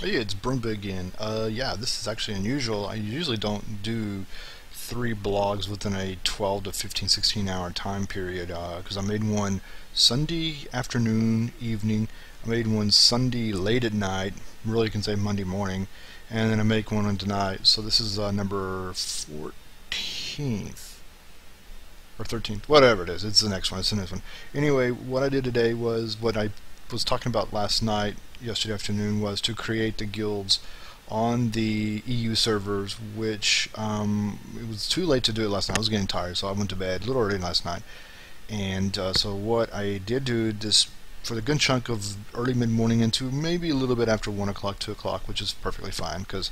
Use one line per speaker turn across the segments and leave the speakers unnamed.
Hey, it's Broomba again. Yeah, this is actually unusual. I usually don't do three blogs within a 12 to 15, 16 hour time period because I made one Sunday afternoon, evening. I made one Sunday late at night, really you can say Monday morning, and then I make one on tonight. So this is number 14th or 13th, whatever it is. It's the next one. It's the next one. Anyway, what I did today was what I was talking about last night, yesterday afternoon, was to create the guilds on the EU servers, which it was too late to do it last night. I was getting tired, so I went to bed a little early last night. And so what I did do this for the good chunk of early mid-morning into maybe a little bit after 1 o'clock, 2 o'clock, which is perfectly fine because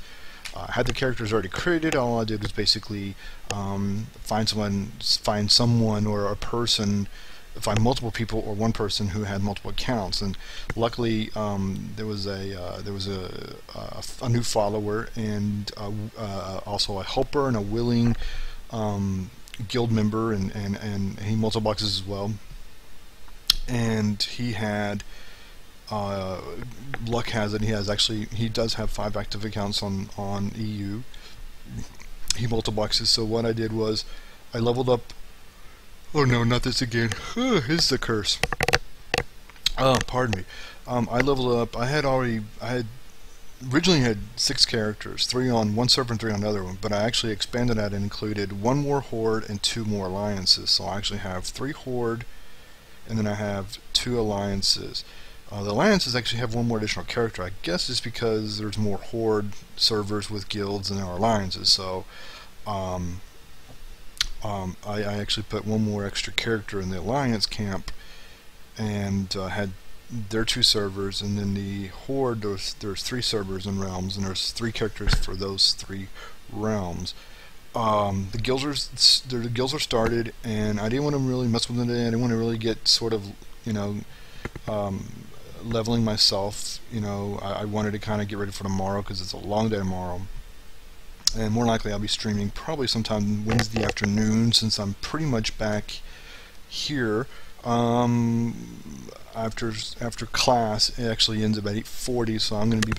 I had the characters already created. All I did was basically find someone or a person, find multiple people or one person who had multiple accounts, and luckily there was a new follower and also a helper and a willing guild member, and he multiboxes as well, and he had luck has it he does have 5 active accounts on EU. He multiboxes. So what I did was I leveled up. Oh no, not this again. This is a curse. Pardon me. I leveled up. I had originally had 6 characters, 3 on one server and 3 on another one, but I actually expanded that and included 1 more Horde and 2 more alliances. So I actually have 3 Horde, and then I have 2 alliances. The alliances actually have 1 more additional character. I guess it's because there's more Horde servers with guilds than there are alliances. So I actually put 1 more extra character in the alliance camp, and had their 2 servers, and then the Horde, there's 3 servers and realms, and there's 3 characters for those 3 realms. The guilds are started, and I didn't want to really mess with it. I didn't want to really get sort of, leveling myself. I wanted to kind of get ready for tomorrow because it's a long day tomorrow. And more likely I'll be streaming probably sometime Wednesday afternoon, since I'm pretty much back here. After class, it actually ends about 8:40, so I'm going to be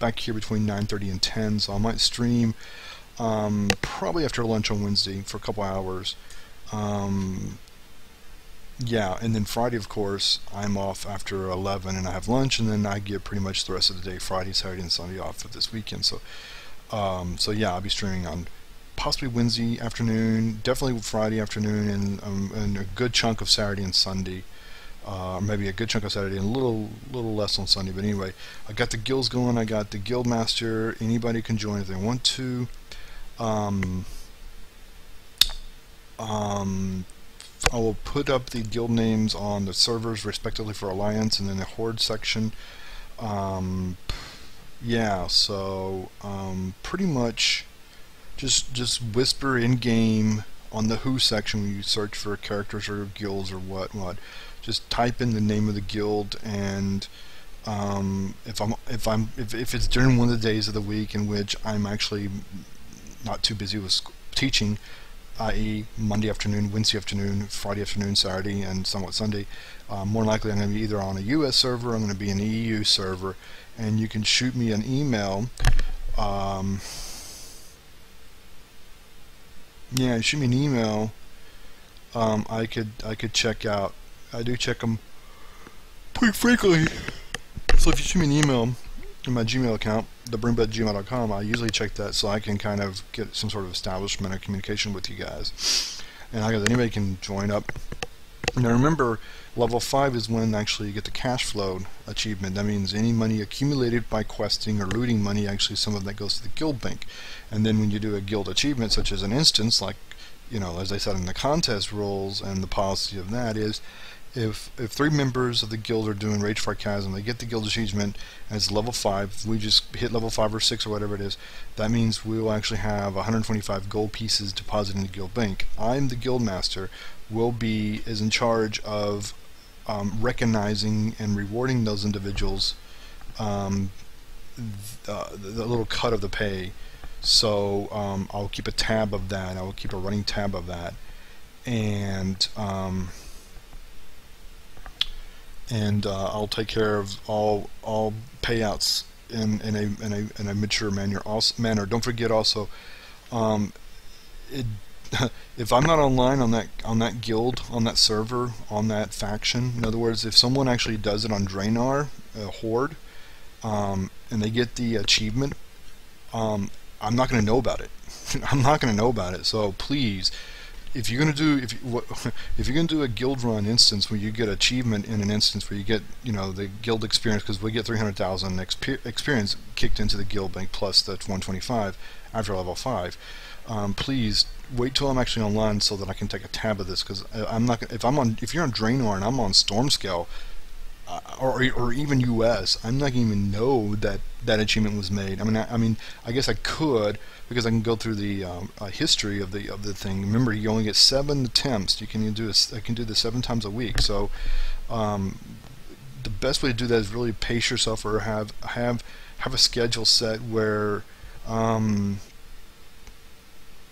back here between 9:30 and 10. So I might stream probably after lunch on Wednesday for a couple hours. Yeah, and then Friday, of course, I'm off after 11, and I have lunch, and then I get pretty much the rest of the day, Friday, Saturday, and Sunday, off for this weekend. So yeah, I'll be streaming on possibly Wednesday afternoon, definitely Friday afternoon, and a good chunk of Saturday and Sunday, maybe a good chunk of Saturday and a little less on Sunday. But anyway, I got the guilds going. I got the guild master. Anybody can join if they want to. I will put up the guild names on the servers respectively for Alliance and then the Horde section. Yeah, so pretty much just whisper in game on the Who section when you search for characters or guilds or what. Just type in the name of the guild, and if it's during one of the days of the week in which I'm actually not too busy with teaching, i.e. Monday afternoon, Wednesday afternoon, Friday afternoon, Saturday, and somewhat Sunday, more likely I'm going to be either on a US server or I'm going to be an EU server, and you can shoot me an email. Yeah, shoot me an email. I could check out. I do check them pretty frequently. So if you shoot me an email in my Gmail account, thebroomba@gmail.com, I usually check that so I can kind of get some sort of establishment or communication with you guys. And I guess anybody can join up. Now remember, level 5 is when actually you get the cash flow achievement. That means any money accumulated by questing or looting money, actually some of that goes to the guild bank. And then when you do a guild achievement, such as an instance, like, as I said in the contest rules, and the policy of that is, if 3 members of the guild are doing Rage for Chasm, they get the guild achievement, and it's level 5, we just hit level 5 or 6 or whatever it is, that means we will actually have 125 gold pieces deposited in the guild bank. I'm the guild master, is in charge of recognizing and rewarding those individuals the little cut of the pay. So I'll keep a tab of that. I will keep a running tab of that, and I'll take care of all payouts in a mature manner. Don't forget also, it, if I'm not online on that guild, on that server, on that faction, in other words, if someone actually does it on Draenor, Horde, and they get the achievement, I'm not going to know about it. I'm not going to know about it. So please, if you're going to do if you're going to do a guild run instance where you get achievement in an instance where you get the guild experience, because we get 300,000 experience kicked into the guild bank plus the 125 after level 5. Please wait till I'm actually online so that I can take a tab of this, because I'm not if you're on Draenor and I'm on Stormscale, or even US, I'm not going to even know that that achievement was made. I mean, I guess I could, because I can go through the history of the thing. Remember, you only get 7 attempts. I can do this 7 times a week. So the best way to do that is really pace yourself, or have a schedule set where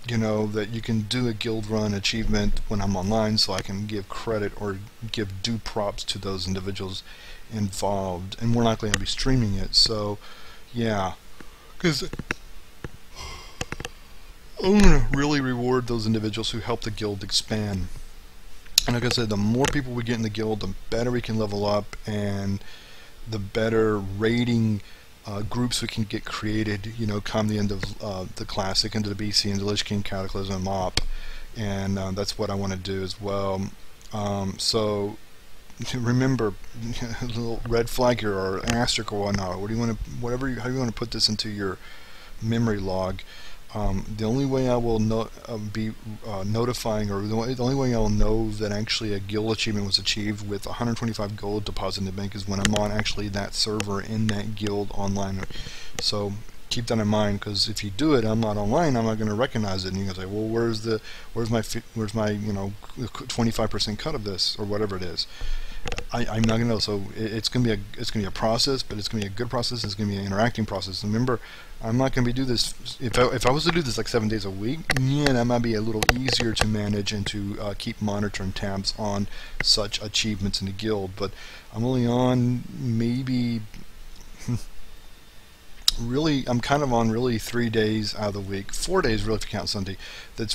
that you can do a guild run achievement when I'm online, so I can give credit or give due props to those individuals involved. And we're not going to be streaming it, so yeah, because I'm going to really reward those individuals who help the guild expand. And like I said, the more people we get in the guild, the better we can level up, and the better rating groups we can get created, come the end of the Classic, into the BC, into Lich King, Cataclysm, MOP, and that's what I want to do as well. So remember, a little red flag here, or an asterisk or whatnot. How do you want to put this into your memory log? The only way I will be notifying, or the only way I will know that actually a guild achievement was achieved with 125 gold deposited in the bank, is when I'm on actually that server in that guild online. So keep that in mind, because if you do it, I'm not online, I'm not going to recognize it, and you're going to say, well, where's my 25% cut of this, or whatever it is. I'm not gonna know. So it's gonna be a process, but it's gonna be a good process. It's gonna be an interacting process. And remember, I'm not gonna do this. If I was to do this like 7 days a week, yeah, that might be a little easier to manage and to keep monitoring tabs on such achievements in the guild. But I'm only on maybe really, I'm kind of on really 3 days out of the week, 4 days really if you count Sunday. That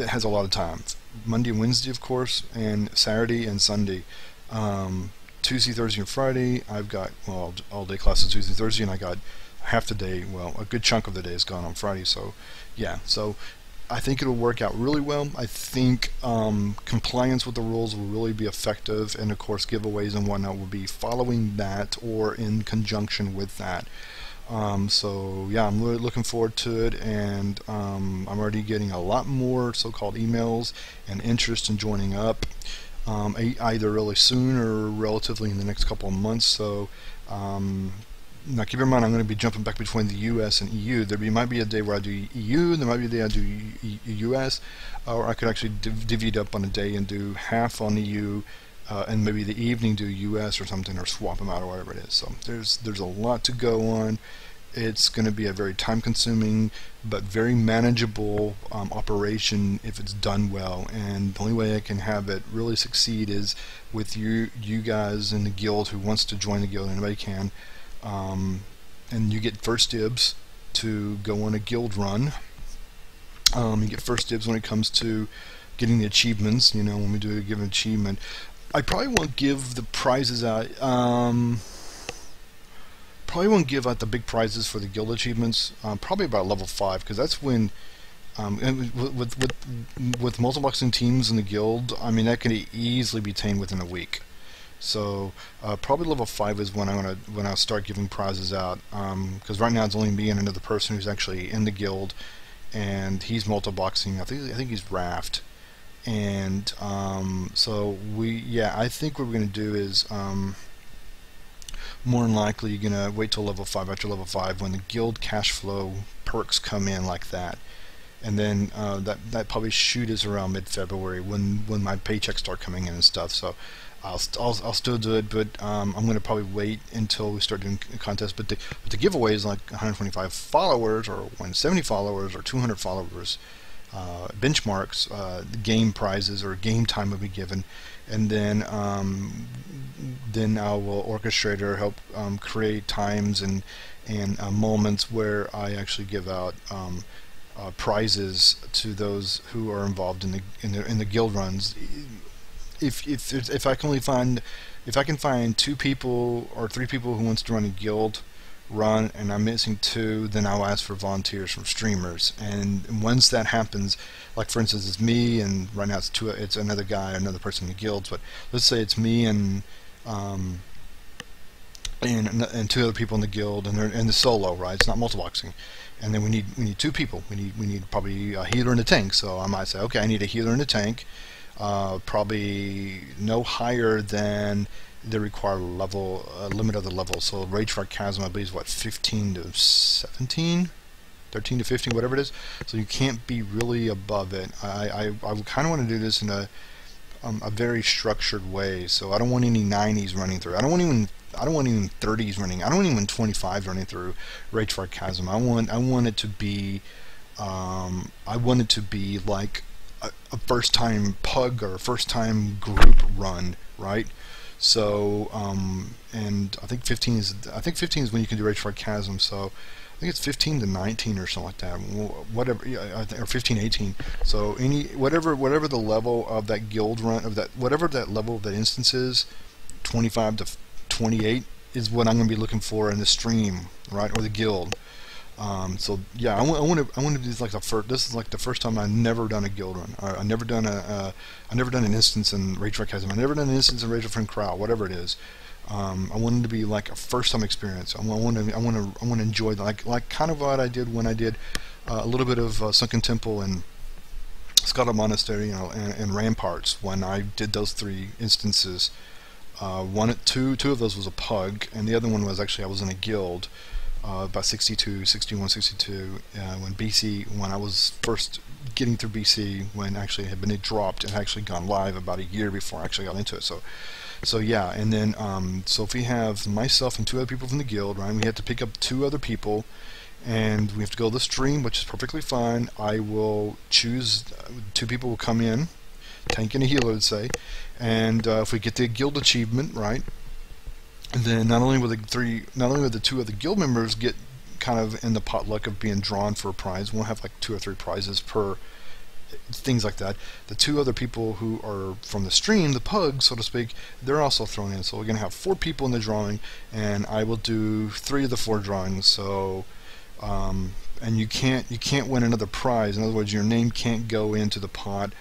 has a lot of time. Monday and Wednesday, of course, and Saturday and Sunday. Tuesday, Thursday, and Friday, I've got all day classes Tuesday, Thursday, and I got half the day. Well, a good chunk of the day is gone on Friday. So, yeah. So, I think it'll work out really well. I think compliance with the rules will really be effective, and of course, giveaways and whatnot will be following that or in conjunction with that. So yeah, I'm really looking forward to it, and I'm already getting a lot more so-called emails and interest in joining up, either really soon or relatively in the next couple of months. So now keep in mind, I'm going to be jumping back between the US and EU. Might be a day where I do EU, there might be a day I do US, or I could actually divvy it up on a day and do half on EU, and maybe the evening do US or something, or swap them out, or whatever it is. So there's a lot to go on. It's going to be a very time-consuming but very manageable operation if it's done well. And the only way I can have it really succeed is with you guys in the guild who wants to join the guild. Anybody can, and you get first dibs to go on a guild run. You get first dibs when it comes to getting the achievements. When we do a given achievement. I probably won't give the prizes out. Probably won't give out the big prizes for the guild achievements. Probably about level 5, because that's when, and with multiboxing teams in the guild, I mean, that can easily be tamed within a week. So probably level 5 is when I'll start giving prizes out. Because right now it's only me and another person who's actually in the guild, and he's multiboxing. I think he's Raft. And so I think what we're going to do is more than likely you're going to wait till level 5, after level 5, when the guild cash flow perks come in like that. And then that probably shoot is around mid-February when my paychecks start coming in and stuff. So I'll still do it, but I'm going to probably wait until we start doing contests. But the giveaway is like 125 followers, or 170 followers, or 200 followers. benchmarks, game prizes or game time will be given, and then I will orchestrate or help create times and moments where I actually give out prizes to those who are involved in the guild runs. If I can only find, if I can find 2 people or 3 people who wants to run a guild run and I'm missing 2, then I'll ask for volunteers from streamers. And once that happens, like for instance it's me and right now it's another guy, another person in the guilds, but let's say it's me and 2 other people in the guild, and they're in the solo, right? It's not multiboxing, and then we need 2 people. We need probably a healer and a tank. So I might say, okay, I need a healer and a tank, probably no higher than the required level, limit of the level. So Rage for Chasm, I believe, is what, 15 to 17, 13 to 15, whatever it is. So you can't be really above it. I kind of want to do this in a very structured way. So I don't want any 90s running through. I don't want even 30s running. I don't want even 25s running through Rage for Chasm. I want it to be like a first time pug or a first time group run, right? So and I think 15 is when you can do Rage for Chasm. So I think it's 15 to 19 or something like that. Whatever, or 15 18. So whatever the level of that guild run of that, whatever that level of that instance is, 25 to 28 is what I'm going to be looking for in the stream, right, or the guild. So yeah, I want to do this like this is like the first time I've never done a guild run. I've never done an instance in Rage for Chasm. I've never done an instance in Rage for Crowd, whatever it is. I want it to be like a first time experience. I want to enjoy that, like kind of what I did when I did a little bit of Sunken Temple and Scala Monastery, and Ramparts. When I did those 3 instances, two of those was a pug, and the other one was actually I was in a guild. About 62, 61, 62, when I was first getting through BC, when actually it had been dropped and actually gone live about a year before I actually got into it. So yeah, and then so if we have myself and 2 other people from the guild, right, we have to pick up 2 other people, and we have to go to the stream, which is perfectly fine. I will choose 2 people will come in, tank and a healer, let's say, and if we get the guild achievement, right, and then not only will the 2 other guild members get kind of in the potluck of being drawn for a prize, we'll have like 2 or 3 prizes per, things like that. The 2 other people who are from the stream, the pugs, so to speak, they're also thrown in. So we're going to have 4 people in the drawing, and I will do 3 of the 4 drawings. So, and you can't win another prize. In other words, your name can't go into the pot,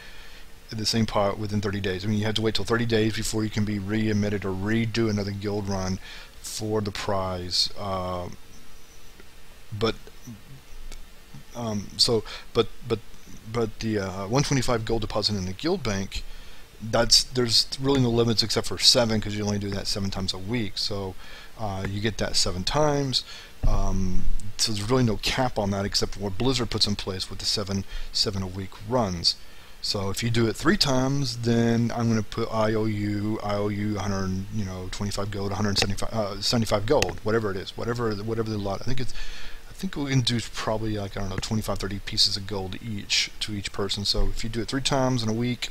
the same pot, within 30 days. I mean, you have to wait till 30 days before you can be re-admitted or redo another guild run for the prize. But the 125 gold deposit in the guild bank, there's really no limits except for 7, because you only do that 7 times a week. So you get that 7 times. So there's really no cap on that except for what Blizzard puts in place with the 7 a week runs. So if you do it 3 times, then I'm going to put I owe you 125 gold, 175 gold, whatever it is, whatever the lot. I think we can do probably like, I don't know, 25, 30 pieces of gold each to each person. So if you do it 3 times in a week,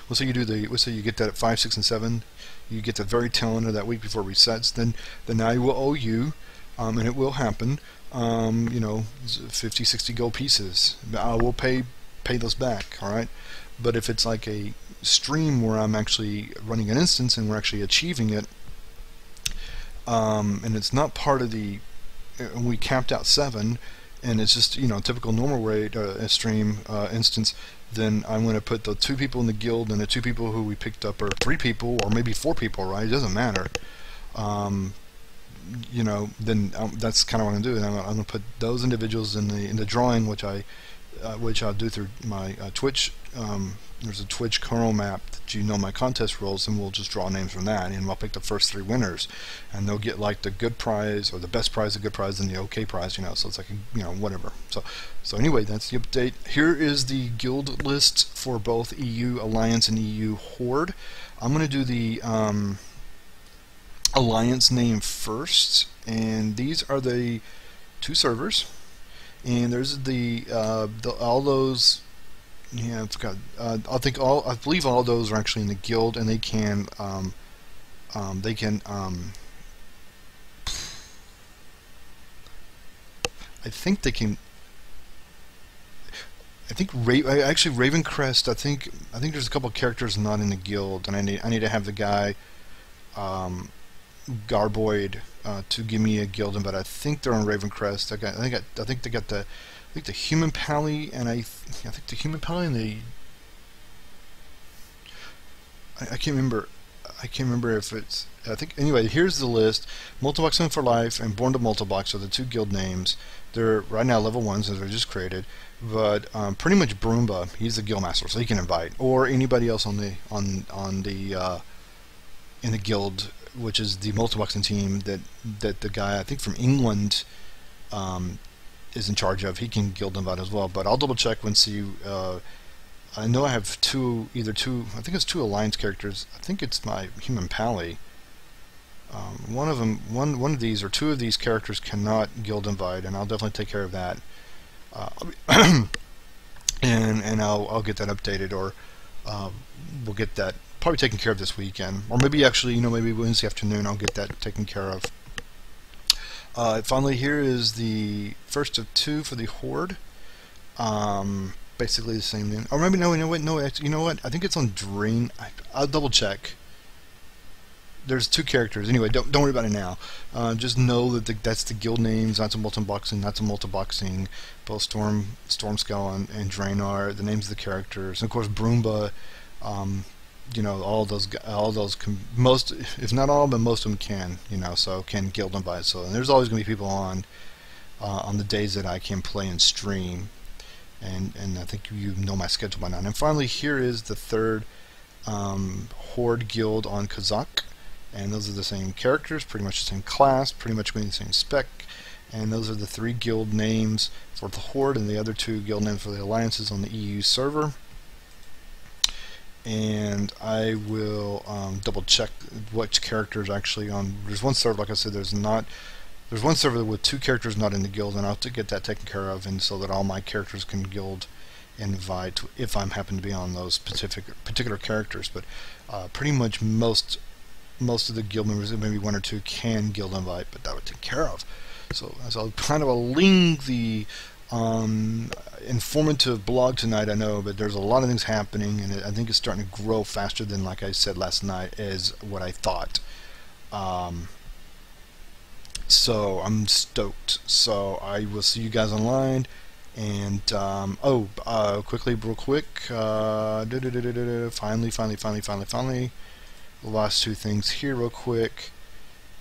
let's say you get that at 5, 6, and 7, you get the very tail end of that week before it resets, then I will owe you, and it will happen, 50, 60 gold pieces. I will pay those back, alright? But if it's like a stream where I'm actually running an instance and we're actually achieving it, and it's not part of the, we capped out 7, and it's just, typical normal rate stream instance, then I'm going to put the 2 people in the guild and the 2 people who we picked up, or 3 people, or maybe 4 people, right? It doesn't matter. Then that's kind of what I'm doing. I'm going to put those individuals in the drawing, which I'll do through my Twitch. There's a Twitch kernel map that my contest rolls, and we'll just draw names from that, and I'll pick the first 3 winners, and they'll get like the good prize, or the best prize, the good prize, and the okay prize. So it's like whatever. So anyway, that's the update. Here is the guild list for both EU Alliance and EU Horde. I'm going to do the Alliance name first, and these are the 2 servers. And there's all those Yeah, I forgot. I believe all those are actually in the guild, and they can I think they can. I think actually Ravencrest. I think there's a couple of characters not in the guild, and I need to have the guy Garboid to give me a guild, but I think they're on Ravencrest. I think they got the human pally, and I think the human pally and the I can't remember. I can't remember if it's. I think anyway. Here's the list: Multiboxing for Life and Born to Multibox are the two guild names. They're right now level 1s as they're just created, but pretty much Broomba. He's the guild master, so he can invite or anybody else on the in the guild, which is the multiboxing team that the guy I think from England is in charge of. He can guild invite as well, but I'll double check and see. I know I have I think it's two alliance characters. I think it's my human pally. One of them, one of these or two of these characters cannot guild invite, and I'll definitely take care of that. And I'll get that updated, or we'll get that probably taken care of this weekend, or maybe actually, maybe Wednesday afternoon I'll get that taken care of. Finally, here is the first of two for the Horde. Basically the same thing. Or maybe no, you know what? I think it's on Drain. I'll double check. There's two characters. Anyway, don't worry about it now. Just know that that's the guild names. That's a multiboxing. That's a multiboxing. Both Stormskull and Draenor. The names of the characters. And of course, Broomba. All those most, if not all, but most of them can. So can guild invite. So and there's always going to be people on the days that I can play and stream. And I think you know my schedule by now. And finally, here is the third Horde guild on Kazakh. And those are the same characters, pretty much the same class, pretty much the same spec. And those are the three guild names for the Horde, and the other two guild names for the alliances on the EU server. And I will double check which characters actually on. There's one server, like I said, there's one server with two characters not in the guild, and I'll have to get that taken care of, and so that all my characters can guild invite if I'm happen to be on those particular characters. But pretty much most of the guild members, maybe one or two, can guild invite, but that would take care of. So kind of a lengthy, informative blog tonight, I know, but there's a lot of things happening, and I think it's starting to grow faster than, like I said last night, is what I thought. So I'm stoked. So I will see you guys online. And quickly, real quick. Finally. The last two things here, real quick.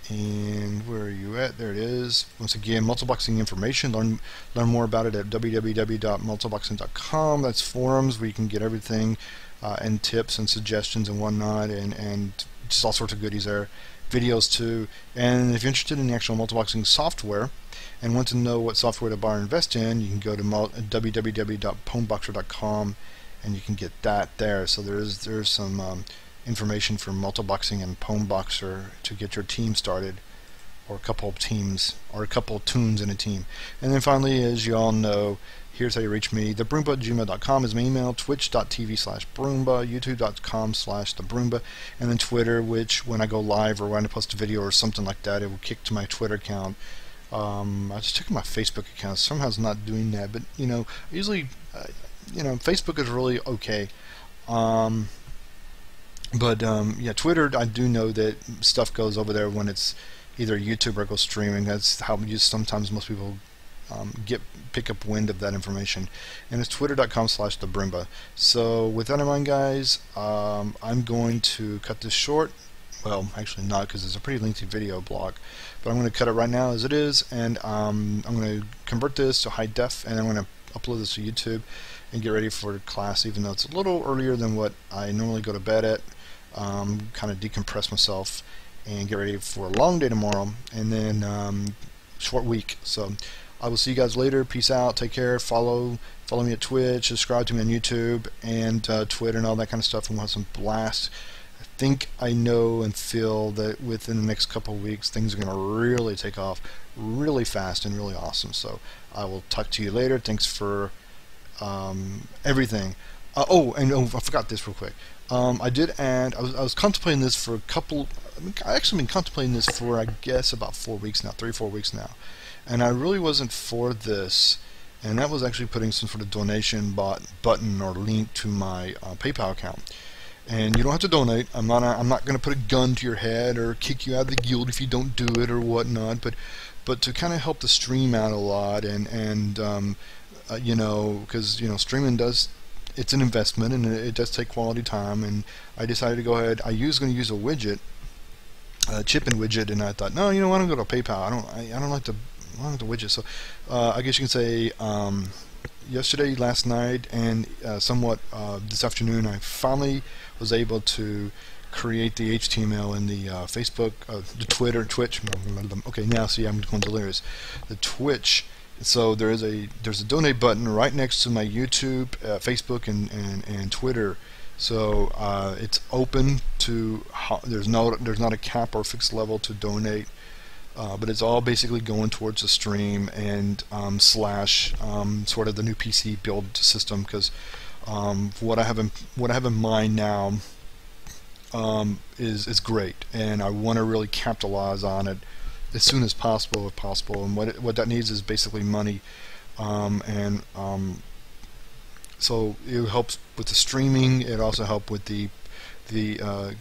And where are you at? There it is. Once again, Multiboxing Information. Learn more about it at www.multiboxing.com. That's forums where you can get everything and tips and suggestions and whatnot, and just all sorts of goodies there. Videos too. And if you're interested in the actual multiboxing software and want to know what software to buy or invest in, you can go to www.pwnboxer.com and you can get that there. So there's some information for Multiboxing and Pwnboxer to get your team started, or a couple of teams, or a couple of tunes in a team. And then finally, as you all know, here's how you reach me. TheBroomba@gmail.com is my email, twitch.tv/Broomba, youtube.com/TheBroomba, and then Twitter, which when I go live or when I post a video or something like that, it will kick to my Twitter account. I just checked my Facebook account. Somehow it's not doing that, but usually, Facebook is really okay. Yeah, Twitter, I do know that stuff goes over there when it's either YouTube or go streaming. That's how sometimes most people pick up wind of that information. And it's twitter.com/TheBroomba. So with that in mind, guys, I'm going to cut this short. Well, actually not, because it's a pretty lengthy video blog. But I'm going to cut it right now as it is, and I'm going to convert this to high def, and I'm going to upload this to YouTube and get ready for class, even though it's a little earlier than what I normally go to bed at. Kind of decompress myself and get ready for a long day tomorrow, and then short week. So I will see you guys later. Peace out. Take care. Follow me at Twitch. Subscribe to me on YouTube and Twitter and all that kind of stuff. And we'll have some blast. I think I know and feel that within the next couple of weeks things are going to really take off really fast and really awesome. So I will talk to you later. Thanks for everything. I forgot this real quick. I did add. I was contemplating this for a couple. I actually been contemplating this for, I guess, about 4 weeks now, 3 or 4 weeks now, and I really wasn't for this. And that was actually putting some sort of donation button or link to my PayPal account. And you don't have to donate. I'm not going to put a gun to your head or kick you out of the guild if you don't do it or whatnot. But to kind of help the stream out a lot, and you know, because streaming does, it's an investment and it does take quality time. And I decided to go ahead. I was going to use a widget, a chip-in widget, and I thought, no, I don't go to PayPal. I don't like the widget. So I guess you can say yesterday, last night, and somewhat this afternoon, I finally was able to create the HTML in the Facebook, the Twitch. Okay, now see, I'm going delirious. The Twitch. So there's a donate button right next to my YouTube, Facebook, and Twitter. So it's open to there's not a cap or fixed level to donate. But it's all basically going towards the stream and slash sort of the new PC build system, because what I have in mind now is great, and I want to really capitalize on it as soon as possible, if possible. And what that needs is basically money, so it helps with the streaming. It also helps with the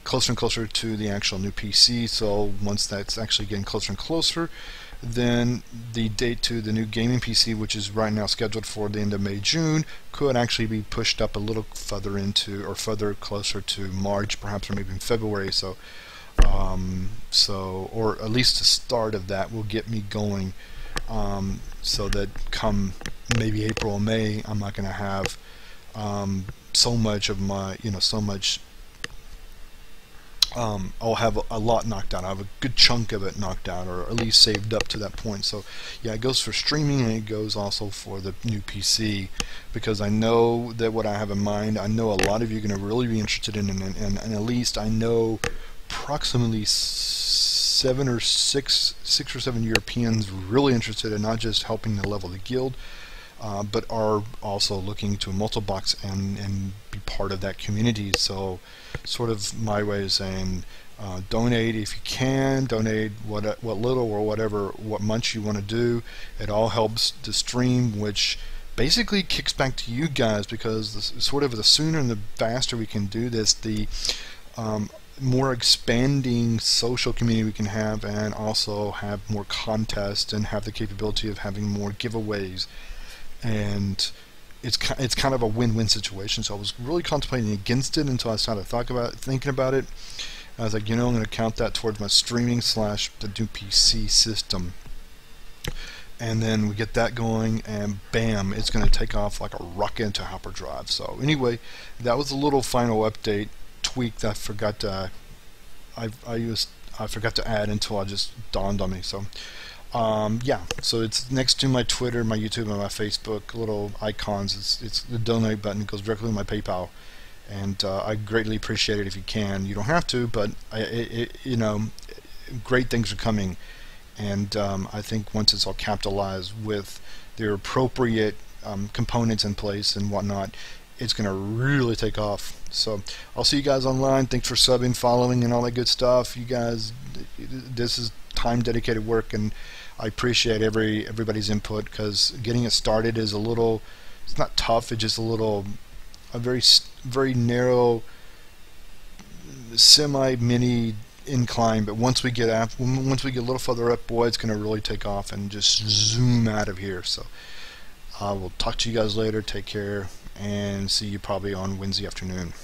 closer and closer to the actual new PC. So once that's actually getting closer and closer, then the date to the new gaming PC, which is right now scheduled for the end of May, June, could actually be pushed up a little further into, or further closer to March, perhaps, or maybe in February. So or at least the start of that will get me going, so that come maybe April or May, I'm not going to have so much of my, so much. I'll have a lot knocked out. I have a good chunk of it knocked out, or at least saved up to that point. So yeah, it goes for streaming, and it goes also for the new PC, because I know that what I have in mind, I know a lot of you are going to really be interested in, and at least I know approximately six or seven Europeans really interested in not just helping to level the guild, but are also looking to multi-box and be part of that community. So sort of my way of saying, donate if you can, donate what little or what much you want to do. It all helps the stream, which basically kicks back to you guys, because the sooner and the faster we can do this, the more expanding social community we can have, and also have more contests and have the capability of having more giveaways. And it's kind of a win-win situation. So I was really contemplating against it until I started thinking about it. I was like, I'm going to count that towards my streaming / the new PC system. And then we get that going, and bam, it's going to take off like a rocket into hyperdrive. So anyway, that was a little final update tweak that I forgot to add until it just dawned on me. So yeah, so it's next to my Twitter, my YouTube, and my Facebook little icons. It's the donate button. It goes directly to my PayPal, and I greatly appreciate it if you can. You don't have to, but great things are coming, and I think once it's all capitalized with their appropriate components in place and whatnot, it's going to really take off. So I'll see you guys online. Thanks for subbing, following, and all that good stuff. You guys, this is time dedicated work, and I appreciate everybody's input, because getting it started is a little, it's not tough, it's just a very narrow semi-mini incline. But once we get a little further up, boy, it's going to really take off and just zoom out of here. So I will talk to you guys later. Take care, and see you probably on Wednesday afternoon.